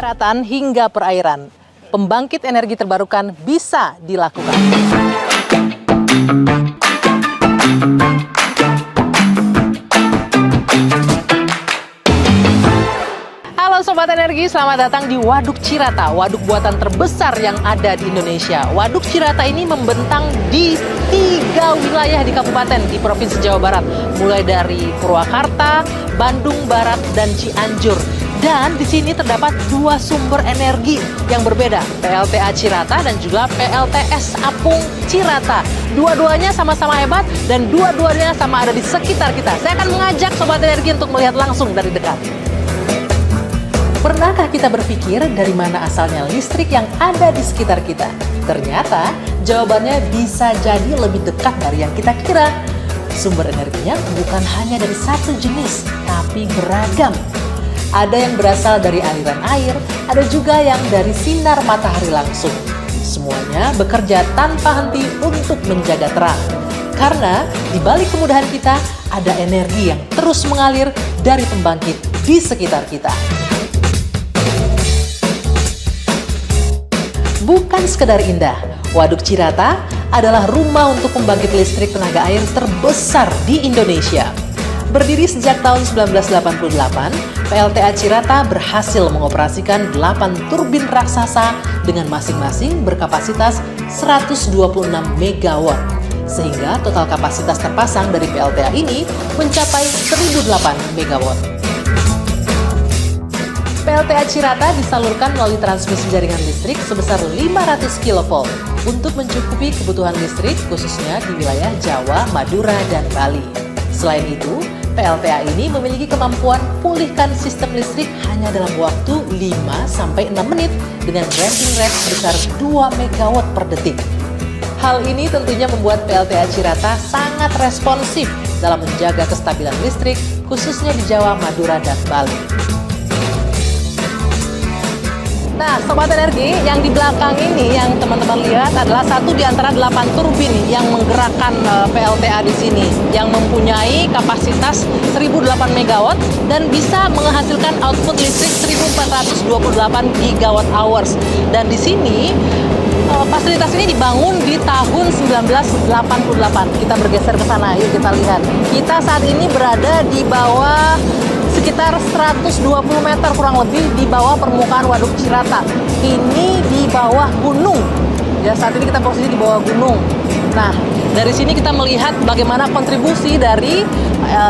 daratan hingga perairan, pembangkit energi terbarukan bisa dilakukan. Halo Sobat Energi, selamat datang di Waduk Cirata, waduk buatan terbesar yang ada di Indonesia. Waduk Cirata ini membentang di 3 wilayah di kabupaten di Provinsi Jawa Barat, mulai dari Purwakarta, Bandung Barat, dan Cianjur. Dan di sini terdapat 2 sumber energi yang berbeda, PLTA Cirata dan juga PLTS Apung Cirata. Dua-duanya sama-sama hebat dan dua-duanya sama ada di sekitar kita. Saya akan mengajak Sobat Energi untuk melihat langsung dari dekat. Pernahkah kita berpikir dari mana asalnya listrik yang ada di sekitar kita? Ternyata jawabannya bisa jadi lebih dekat dari yang kita kira. Sumber energinya bukan hanya dari satu jenis, tapi beragam. Ada yang berasal dari aliran air, ada juga yang dari sinar matahari langsung. Semuanya bekerja tanpa henti untuk menjaga terang. Karena di balik kemudahan kita, ada energi yang terus mengalir dari pembangkit di sekitar kita. Bukan sekedar indah, Waduk Cirata adalah rumah untuk pembangkit listrik tenaga air terbesar di Indonesia. Berdiri sejak tahun 1988, PLTA Cirata berhasil mengoperasikan 8 turbin raksasa dengan masing-masing berkapasitas 126 MW. Sehingga total kapasitas terpasang dari PLTA ini mencapai 1008 MW. PLTA Cirata disalurkan melalui transmisi jaringan listrik sebesar 500 kV untuk mencukupi kebutuhan listrik khususnya di wilayah Jawa, Madura, dan Bali. Selain itu, PLTA ini memiliki kemampuan pulihkan sistem listrik hanya dalam waktu 5-6 menit dengan ramping rate sebesar 2 MW per detik. Hal ini tentunya membuat PLTA Cirata sangat responsif dalam menjaga kestabilan listrik khususnya di Jawa, Madura, dan Bali. Nah, Sobat Energi, yang di belakang ini yang teman-teman lihat adalah satu di antara 8 turbin yang menggerakkan PLTA di sini, yang mempunyai kapasitas 1008 MW dan bisa menghasilkan output listrik 1428 GWh. Dan di sini fasilitas ini dibangun di tahun 1988. Kita bergeser ke sana, yuk kita lihat. Kita saat ini berada di bawah sekitar 120 meter kurang lebih di bawah permukaan Waduk Cirata. Ini di bawah gunung. Ya, saat ini kita posisi di bawah gunung. Nah, dari sini kita melihat bagaimana kontribusi dari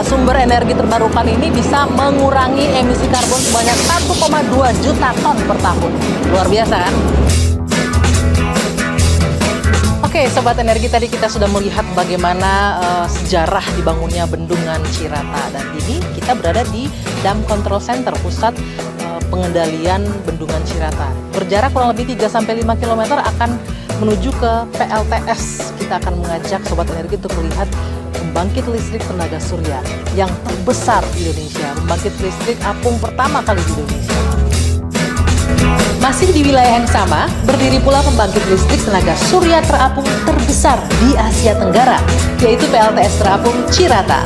sumber energi terbarukan ini bisa mengurangi emisi karbon sebanyak 1,2 juta ton per tahun. Luar biasa kan? Oke, Sobat Energi, tadi kita sudah melihat bagaimana sejarah dibangunnya bendungan Cirata. Dan ini kita berada di Dam Control Center, pusat pengendalian bendungan Cirata. Berjarak kurang lebih 3-5 km akan menuju ke PLTS. Kita akan mengajak Sobat Energi untuk melihat pembangkit listrik tenaga surya yang terbesar di Indonesia. Pembangkit listrik apung pertama kali di Indonesia. Masih di wilayah yang sama, berdiri pula pembangkit listrik tenaga surya terapung terbesar di Asia Tenggara, yaitu PLTS Terapung Cirata.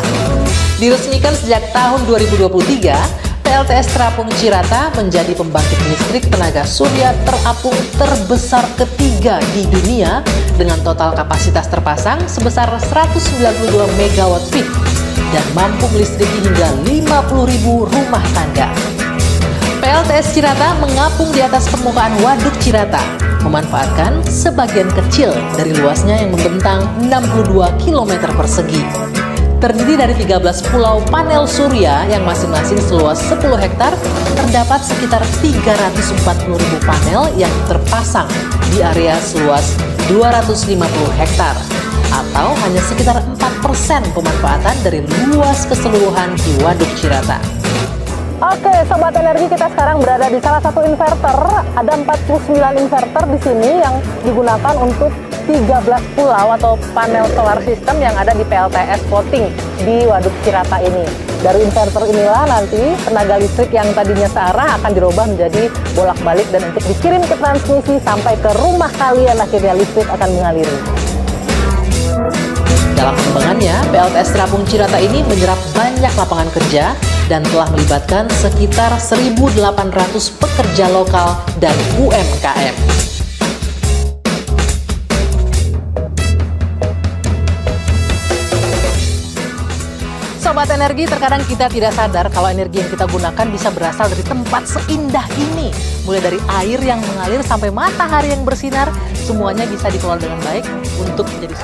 Diresmikan sejak tahun 2023, PLTS Terapung Cirata menjadi pembangkit listrik tenaga surya terapung terbesar ketiga di dunia dengan total kapasitas terpasang sebesar 192 MW peak dan mampu melistriki hingga 50.000 rumah tangga. PLTS Cirata mengapung di atas permukaan Waduk Cirata, memanfaatkan sebagian kecil dari luasnya yang membentang 62 km persegi. Terdiri dari 13 pulau panel surya yang masing-masing seluas 10 hektar, terdapat sekitar 340.000 panel yang terpasang di area seluas 250 hektar, atau hanya sekitar 4% pemanfaatan dari luas keseluruhan di Waduk Cirata. Oke, Sobat Energi, kita sekarang berada di salah satu inverter. Ada 49 inverter di sini yang digunakan untuk 13 pulau atau panel solar system yang ada di PLTS Voting di Waduk Cirata ini. Dari inverter inilah nanti tenaga listrik yang tadinya searah akan dirubah menjadi bolak-balik dan untuk dikirim ke transmisi sampai ke rumah kalian, akhirnya listrik akan mengaliri. Dalam pengembangannya, PLTS Terapung Cirata ini menyerap banyak lapangan kerja dan telah melibatkan sekitar 1.800 pekerja lokal dan UMKM. Sobat Energi, terkadang kita tidak sadar kalau energi yang kita gunakan bisa berasal dari tempat seindah ini. Mulai dari air yang mengalir sampai matahari yang bersinar, semuanya bisa dikelola dengan baik untuk menjadi